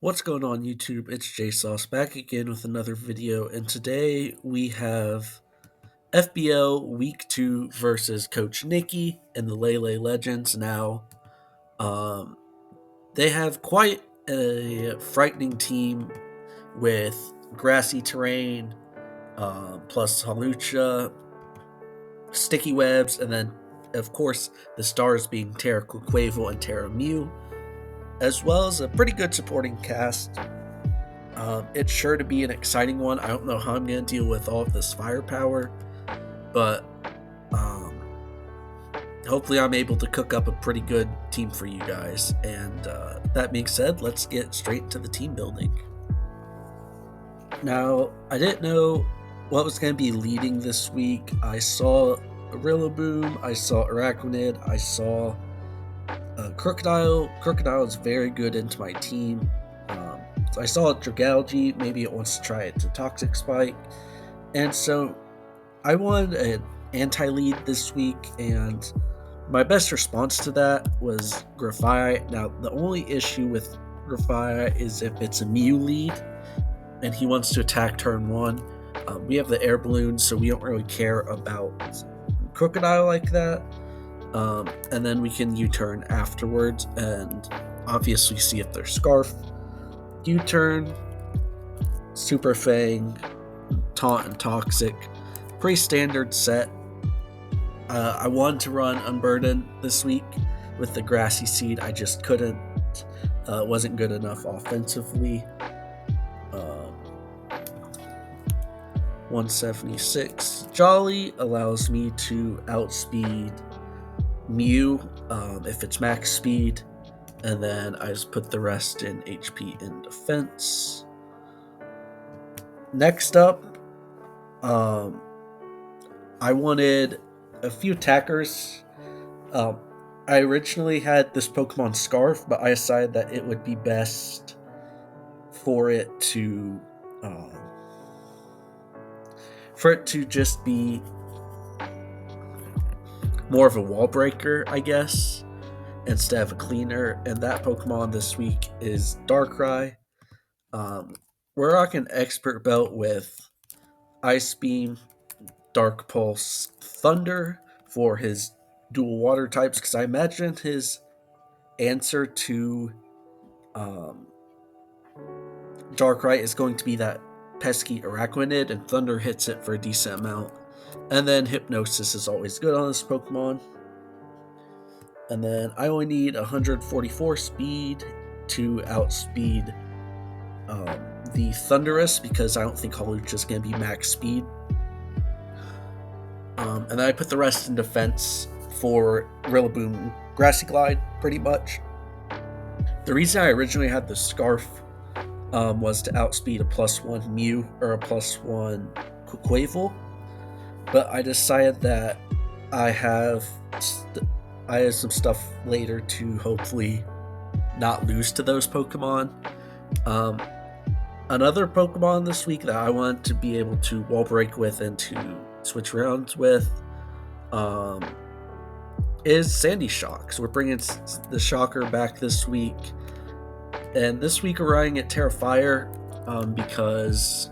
What's going on YouTube? It's JSauce back again with another video, and today we have FBL Week 2 versus Coach Nicky and the Lele Legends. Now, um, they have quite a frightening team with grassy terrain, plus Halucha, sticky webs, and then, of course, the stars being Terra Quavel and Terra Mew, as well as a pretty good supporting cast. It's sure to be an exciting one. I don't know how I'm going to deal with all of this firepower, but um, hopefully I'm able to cook up a pretty good team for you guys. And that being said, let's get straight into the team building. Now, I didn't know what was going to be leading this week. I saw Rillaboom, I saw Araquanid, I saw Crocodile. Crocodile is very good into my team. So I saw Dragalge, maybe it wants to try it to Toxic Spike. And so I wanted an anti-lead this week, and my best response to that was Grafai. Now, the only issue with Grafai is if it's a Mew lead, and he wants to attack turn 1. We have the air balloons, so we don't really care about Crocodile like that. And then we can U-turn afterwards, and obviously see if they're Scarf. U-turn, Super Fang, Taunt, and Toxic. Pretty standard set. I wanted to run Unburden this week with the Grassy Seed. I just couldn't. Wasn't good enough offensively. 176. Jolly allows me to outspeed Mew if it's max speed. And then I just put the rest in HP and defense. Next up, I wanted a few attackers. I originally had this Pokemon Scarf, but I decided that it would be best for it to just be more of a wall breaker, I guess, instead of a cleaner. And that Pokemon this week is Darkrai. We're rocking Expert Belt with Ice Beam, Dark Pulse, Thunder for his dual water types, because I imagine his answer to Darkrai is going to be that pesky Araquanid, and Thunder hits it for a decent amount. And then Hypnosis is always good on this Pokemon. And then I only need 144 speed to outspeed the Thundurus, because I don't think Hawlucha is going to be max speed. And then I put the rest in defense for Rillaboom Grassy Glide, pretty much. The reason I originally had the Scarf was to outspeed a +1 Mew or a +1 Quavel, but I decided that I have some stuff later to hopefully not lose to those Pokemon. Another Pokemon this week that I want to be able to wall break with and to switch rounds with is Sandy Shock. So we're bringing the Shocker back this week. And this week we're riding at Terrafire because,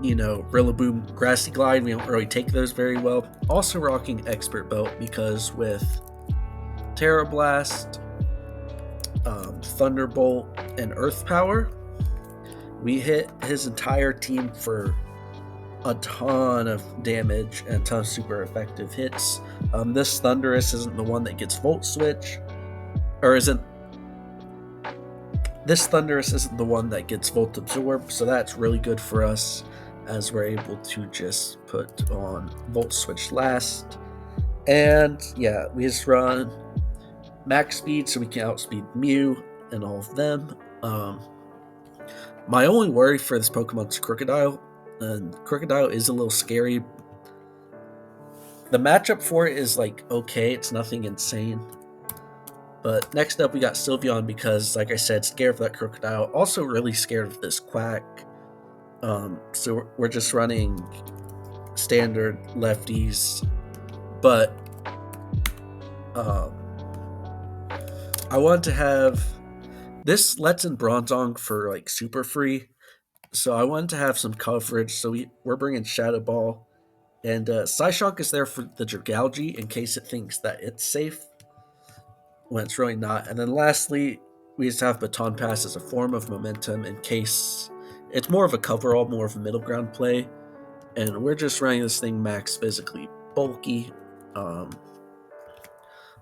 Rillaboom, Grassy Glide, we don't really take those very well. Also rocking Expert Belt because with Terra Blast, Thunderbolt, and Earth Power, we hit his entire team for a ton of damage and a ton of super effective hits. This Thundurus isn't the one that gets Volt Switch, this Thundurus isn't the one that gets Volt Absorb, so that's really good for us, as we're able to just put on Volt Switch last. And yeah, we just run max speed so we can outspeed Mew and all of them. My only worry for this Pokemon is Crocodile, and Crocodile is a little scary. The matchup for it is okay, it's nothing insane. But next up we got Sylveon because, like I said, scared of that Crocodile. Also really scared of this Quack. So we're just running standard lefties. But I want to have this lets in Bronzong for like super free, so I wanted to have some coverage. So we're bringing Shadow Ball, and Psyshock is there for the Dragalge in case it thinks that it's safe when it's really not. And then lastly, we just have Baton Pass as a form of momentum in case it's more of a coverall, more of a middle ground play. And we're just running this thing max physically bulky. Um,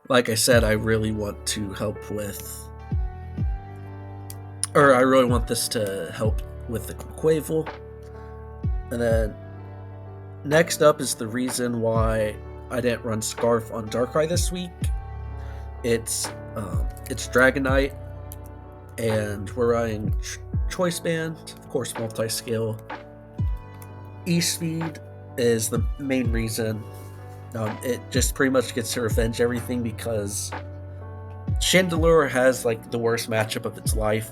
like I said, I really want to help with, or I really want this to help with the Quavel. And then next up is the reason why I didn't run Scarf on Darkrai this week. It's Dragonite, and we're running Choice Band, of course, multi-scale. E-Speed is the main reason. It just pretty much gets to revenge everything because Chandelure has like the worst matchup of its life.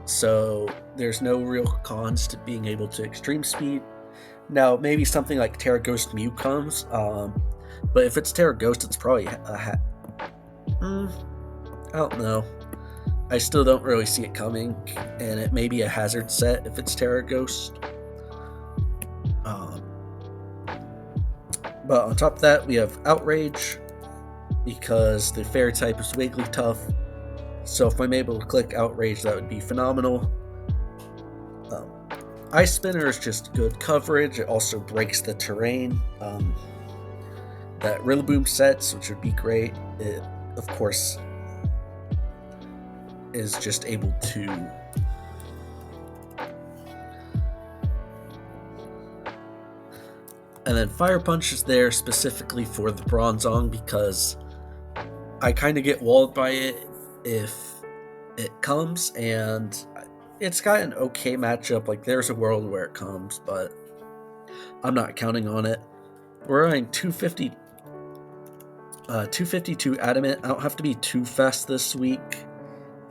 So there's no real cons to being able to extreme speed. Now, maybe something like Terra Ghost Mew comes, but if it's Terra Ghost, it's probably I don't know. I still don't really see it coming, and it may be a hazard set if it's Terra Ghost. But on top of that, we have Outrage, because the Fairy type is Wigglytuff. So if I'm able to click Outrage, that would be phenomenal. Ice Spinner is just good coverage. It also breaks the terrain that Rillaboom sets, which would be great. It, of course, is just able to and then Fire Punch is there specifically for the Bronzong because I kind of get walled by it if it comes, and it's got an okay matchup. Like, there's a world where it comes, but I'm not counting on it. We're running 252 Adamant. I don't have to be too fast this week.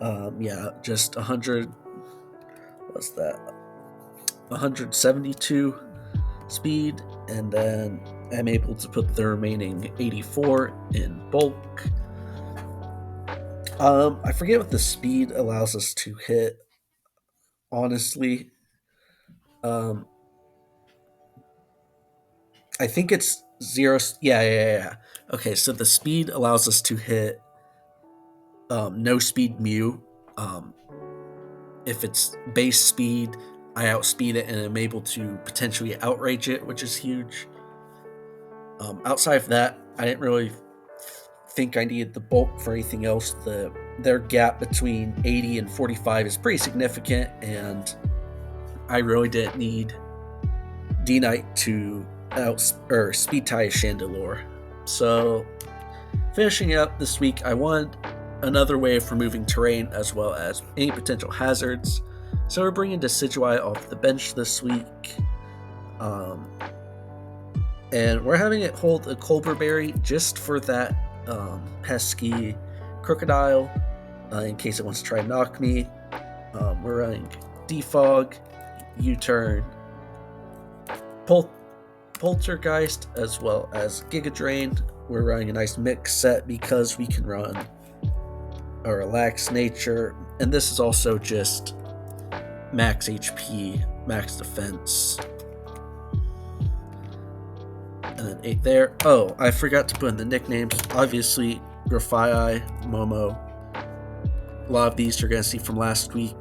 Yeah, just 100. What's that? 172 speed, and then I'm able to put the remaining 84 in bulk. I forget what the speed allows us to hit. Honestly, I think it's 0. Yeah. Okay, so the speed allows us to hit no speed Mew. If it's base speed, I outspeed it and I'm able to potentially outrage it, which is huge. Outside of that, I didn't really think I needed the bulk for anything else. Their gap between 80 and 45 is pretty significant, and I really didn't need D-Knight to speed tie a Chandelure. So, finishing up this week, I wanted another way of removing terrain as well as any potential hazards. So we're bringing Decidueye off the bench this week. And we're having it hold a Colbur Berry just for that pesky Crocodile, in case it wants to try and knock me. We're running Defog, U-Turn, Poltergeist, as well as Giga Drain. We're running a nice mix set because we can run a Relaxed Nature, and this is also just max HP, max defense. And then 8 there. Oh, I forgot to put in the nicknames. Obviously, Grafai, Momo. A lot of these you're going to see from last week.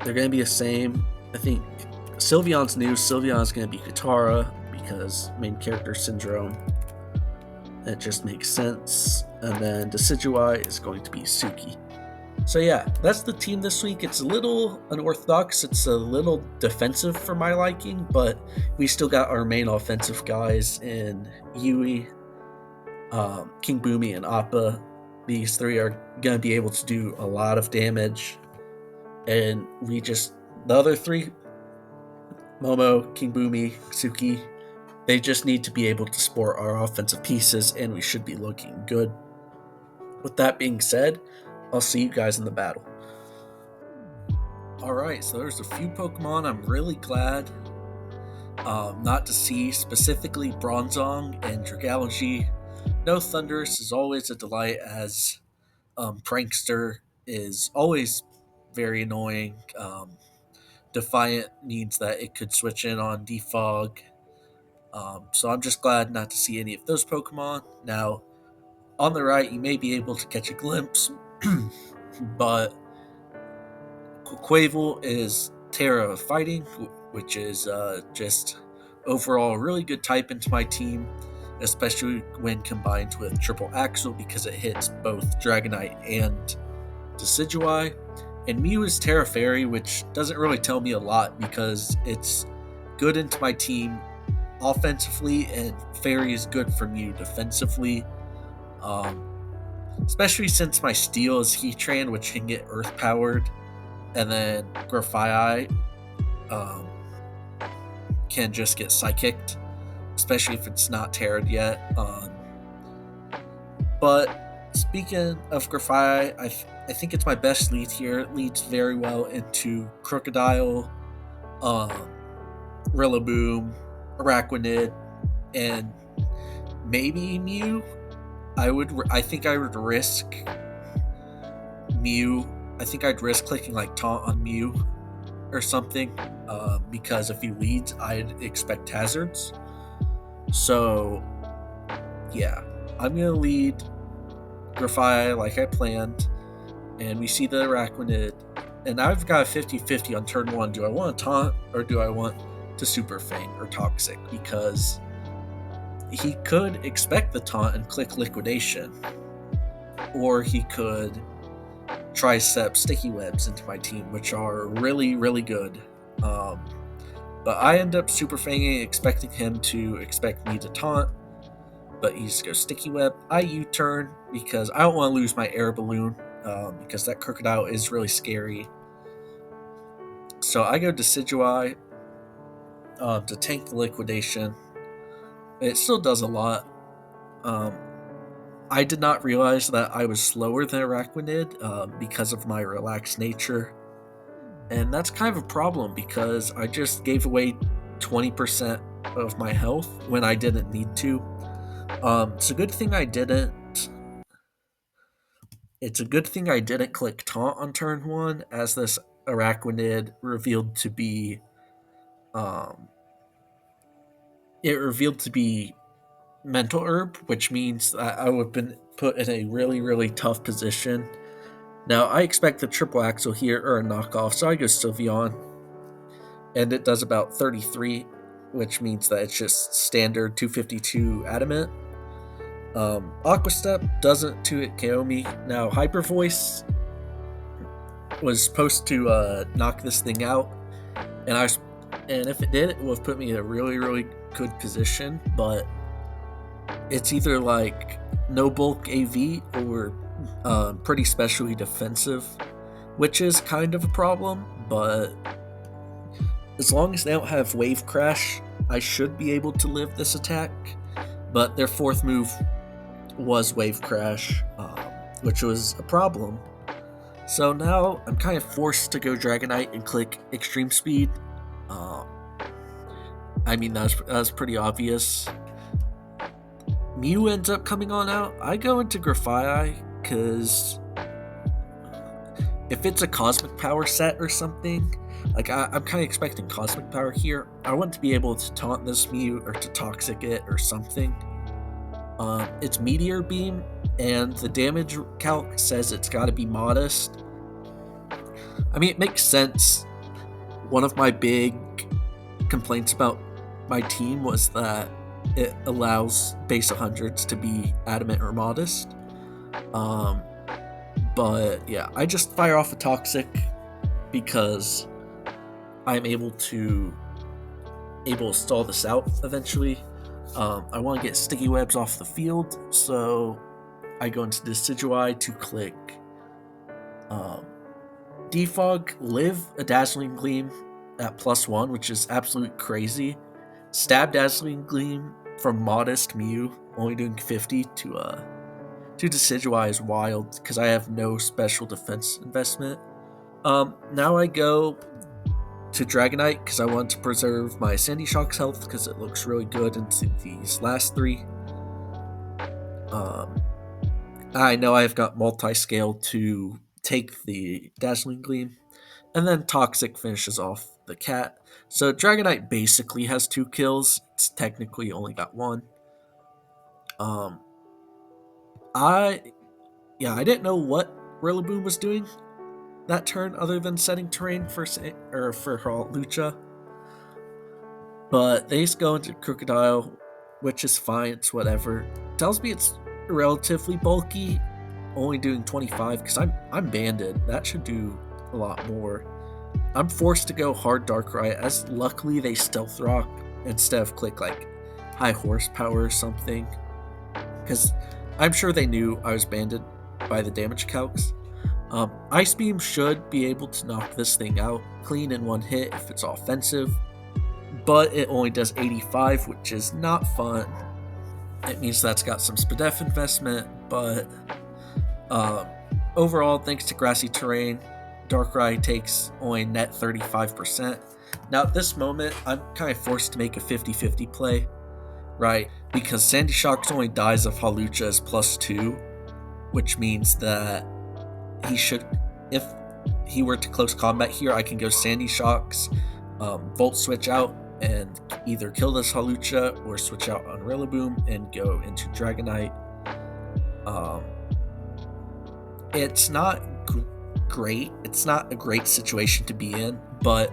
They're going to be the same. I think Sylveon's new. Sylveon's going to be Katara because main character syndrome. That just makes sense. And then Decidueye is going to be Suki. So yeah, that's the team this week. It's a little unorthodox. It's a little defensive for my liking, but we still got our main offensive guys in Yui, King Boomy, and Appa. These three are going to be able to do a lot of damage. And the other three, Momo, King Boomy, Suki, they just need to be able to support our offensive pieces, and we should be looking good. With that being said, I'll see you guys in the battle. Alright, so there's a few Pokemon I'm really glad not to see, specifically Bronzong and Dragalge. No Thundurus is always a delight, as Prankster is always very annoying. Defiant means that it could switch in on Defog. So I'm just glad not to see any of those Pokemon. Now, on the right, you may be able to catch a glimpse, but Quavel is Terra Fighting, which is just overall a really good type into my team, especially when combined with Triple Axle because it hits both Dragonite and Decidueye. And Mew is Terra Fairy, which doesn't really tell me a lot because it's good into my team offensively, and Fairy is good for Mew defensively. Especially since my Steel is Heatran, which can get Earth powered, and then Grafaiai can just get Psychicked, especially if it's not Terra'd yet. But speaking of Grafaiai, I think it's my best lead here. It leads very well into Crocodile, Rillaboom, Araquanid, and maybe Mew. I think I would risk Mew. I think I'd risk clicking like Taunt on Mew or something, because if he leads, I'd expect hazards. So yeah, I'm gonna lead Grafaiai like I planned, and we see the Araquanid, and I've got a 50-50 on turn 1. Do I want to taunt, or do I want to Super Fang or Toxic? Because he could expect the taunt and click Liquidation, or he could Tricep Sticky Webs into my team, which are really, really good. But I end up Super Fanging, expecting him to expect me to taunt, but he just goes Sticky Web. I U-turn because I don't want to lose my Air Balloon, because that Crocodile is really scary. So I go Decidueye to tank the Liquidation. It still does a lot. I did not realize that I was slower than Araquanid because of my relaxed nature. And that's kind of a problem because I just gave away 20% of my health when I didn't need to. It's a good thing I didn't. It's a good thing I didn't click Taunt on turn 1, as this Araquanid revealed to be Mental Herb, which means that I would have been put in a really, really tough position. Now, I expect the Triple Axle here, or a knockoff, so I go Sylveon, and it does about 33, which means that it's just standard 252 Adamant. Aqua Step doesn't 2-hit KO me. Now, Hyper Voice was supposed to knock this thing out, and if it did, it would have put me in a really, really good position, but it's either like no bulk AV or pretty specially defensive, which is kind of a problem, but as long as they don't have Wave Crash, I should be able to live this attack. But their 4th move was Wave Crash, which was a problem. So now I'm kind of forced to go Dragonite and click Extreme Speed. I mean, that was pretty obvious. Mew ends up coming on out. I go into Grafaiai because if it's a Cosmic Power set or something, like I'm kind of expecting Cosmic Power here. I want to be able to taunt this Mew or to Toxic it or something. It's Meteor Beam, and the damage calc says it's got to be modest. I mean, it makes sense. One of my big complaints about my team was that it allows base 100s to be Adamant or modest. But yeah, I just fire off a Toxic because I'm able to stall this out eventually. I want to get Sticky Webs off the field, so I go into Decidueye to click Defog, live a Dazzling Gleam at +1, which is absolute crazy. Stab Dazzling Gleam from modest Mew, only doing 50 to Decidueye is wild because I have no special defense investment. Now I go to Dragonite because I want to preserve my Sandy Shock's health because it looks really good into these last 3. Um, I know I've got multi-scale to take the Dazzling Gleam, and then Toxic finishes off the cat. So Dragonite basically has 2 kills. It's technically only got 1. Um, I I didn't know what Rillaboom was doing that turn other than setting terrain for Lucha, but they just go into Crocodile, which is fine. It's whatever. Tells me it's relatively bulky, only doing 25 because I'm banded. That should do a lot more. I'm forced to go hard Darkrai, as luckily they stealth rock instead of click like high horsepower or something, because I'm sure they knew I was banded by the damage calcs. Ice Beam should be able to knock this thing out clean in one hit if it's offensive, but it only does 85, which is not fun. It means that's got some SPDEF investment, but overall, thanks to grassy terrain, Darkrai takes only net 35%. Now, at this moment, I'm kind of forced to make a 50-50 play, right? Because Sandy Shocks only dies if Hawlucha is +2, which means that he should, if he were to close combat here, I can go Sandy Shocks, Volt Switch out, and either kill this Hawlucha or switch out on Rillaboom and go into Dragonite. It's not great. It's not a great situation to be in, but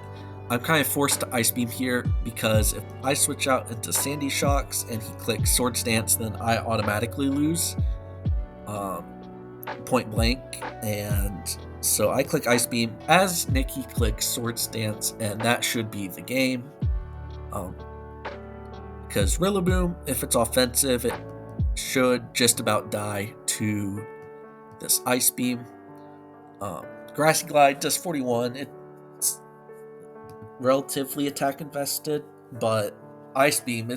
I'm kind of forced to Ice Beam here because if I switch out into Sandy Shocks and he clicks Swords Dance, then I automatically lose point blank. And so I click Ice Beam as Nicky clicks Swords Dance, and that should be the game. Because Rillaboom, if it's offensive, it should just about die to this Ice Beam. Grassy Glide does 41. It's relatively attack invested, but Ice Beam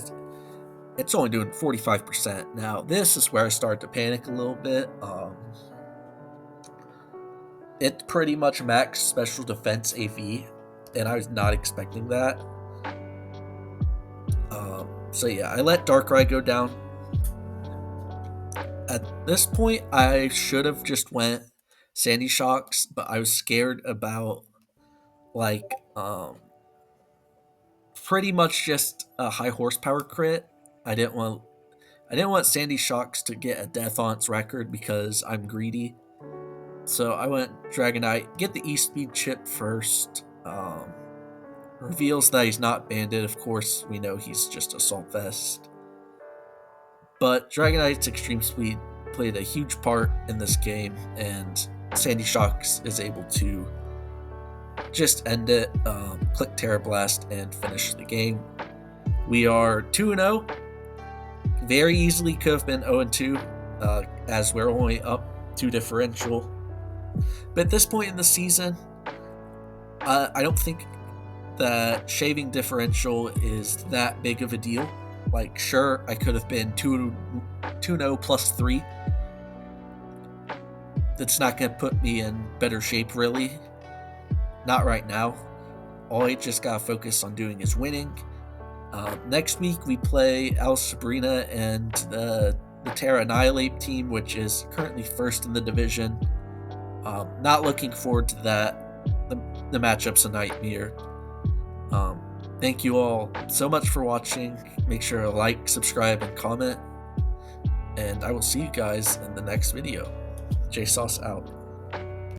it's only doing 45%. Now, this is where I start to panic a little bit. It pretty much max special defense AV, and I was not expecting that. So yeah, I let Darkrai go down. At this point, I should have just went Sandy Shocks, but I was scared about pretty much just a high horsepower crit. I didn't want Sandy Shocks to get a death on its record because I'm greedy. So I went Dragonite, get the E-Speed chip first. Reveals that he's not banded. Of course, we know he's just Assault Vest. But Dragonite's Extreme Speed played a huge part in this game, and Sandy Shocks is able to just end it, click Terra Blast, and finish the game. We are 2-0. Very easily could have been 0-2, as we're only up 2 differential. But at this point in the season, I don't think that shaving differential is that big of a deal. Like, sure, I could have been 2-0 +3. That's not going to put me in better shape, really. Not right now. All I just got to focus on doing is winning. Next week, we play Al Sabrina and the Terra Annihilate team, which is currently first in the division. Not looking forward to that. The matchup's a nightmare. Thank you all so much for watching. Make sure to like, subscribe, and comment. And I will see you guys in the next video. JSauce out.